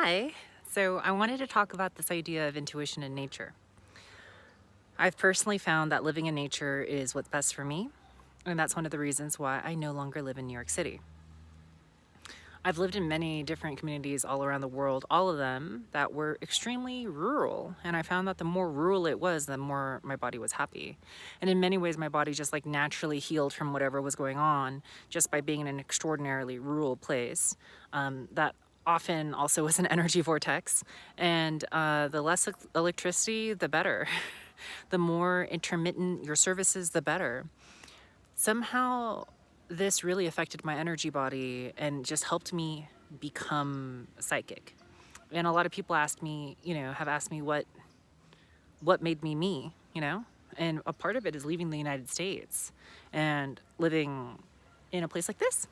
Hi. So I wanted to talk about this idea of intuition in nature. I've personally found that living in nature is what's best for me, and that's one of the reasons why I no longer live in New York City. I've lived in many different communities all around the world, all of them that were extremely rural, and I found that the more rural it was, the more my body was happy. And in many ways, my body just like naturally healed from whatever was going on just by being in an extraordinarily rural place. That often also was an energy vortex, and the less electricity, the better. The more intermittent your services, the better. Somehow this really affected my energy body and just helped me become psychic. And a lot of people asked me, have asked me what made me. And a part of it is leaving the United States and living in a place like this.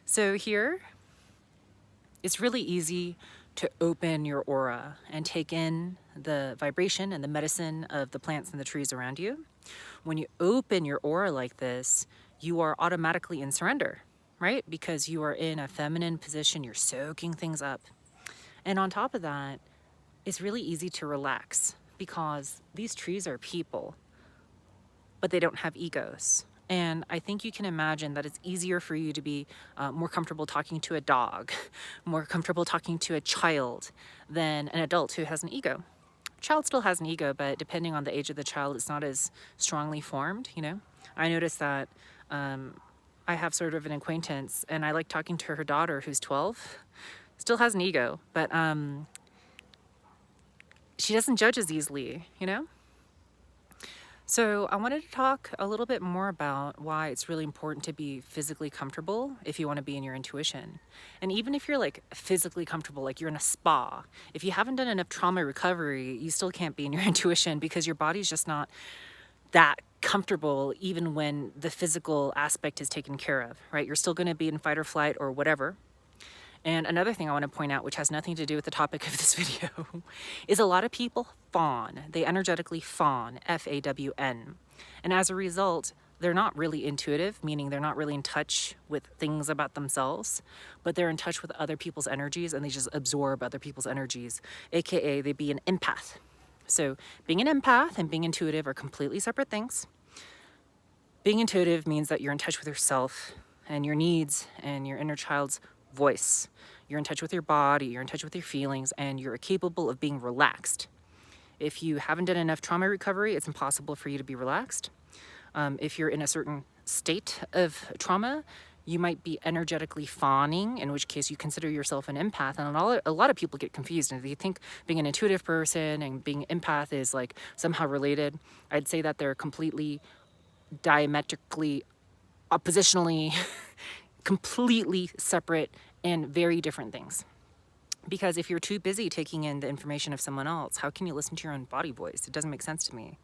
So here, it's really easy to open your aura and take in the vibration and the medicine of the plants and the trees around you. When you open your aura like this, you are automatically in surrender, right? Because you are in a feminine position, you're soaking things up. And on top of that, it's really easy to relax because these trees are people, but they don't have egos. And I think you can imagine that it's easier for you to be more comfortable talking to a dog, more comfortable talking to a child than an adult who has an ego. Child still has an ego, but depending on the age of the child, it's not as strongly formed. I noticed that I have sort of an acquaintance, and I like talking to her daughter, who's 12, still has an ego, but she doesn't judge as easily. So I wanted to talk a little bit more about why it's really important to be physically comfortable if you want to be in your intuition. And even if you're like physically comfortable, like you're in a spa, if you haven't done enough trauma recovery, you still can't be in your intuition because your body's just not that comfortable even when the physical aspect is taken care of, right? You're still going to be in fight or flight or whatever. And another thing I want to point out, which has nothing to do with the topic of this video, is a lot of people fawn. They energetically fawn, F-A-W-N. And as a result, they're not really intuitive, meaning they're not really in touch with things about themselves, but they're in touch with other people's energies and they just absorb other people's energies, AKA they be an empath. So being an empath and being intuitive are completely separate things. Being intuitive means that you're in touch with yourself and your needs and your inner child's voice. You're in touch with your body, you're in touch with your feelings, and you're capable of being relaxed. If you haven't done enough trauma recovery, it's impossible for you to be relaxed. If you're in a certain state of trauma, you might be energetically fawning, in which case you consider yourself an empath. And a lot of people get confused and they think being an intuitive person and being empath is like somehow related. I'd say that they're completely diametrically, oppositionally, completely separate and very different things. Because if you're too busy taking in the information of someone else, how can you listen to your own body voice? It doesn't make sense to me.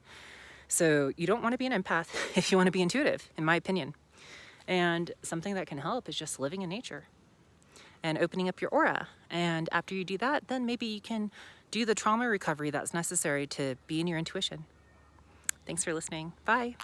So you don't want to be an empath if you want to be intuitive, in my opinion. And something that can help is just living in nature and opening up your aura. And after you do that, then maybe you can do the trauma recovery that's necessary to be in your intuition. Thanks for listening. Bye.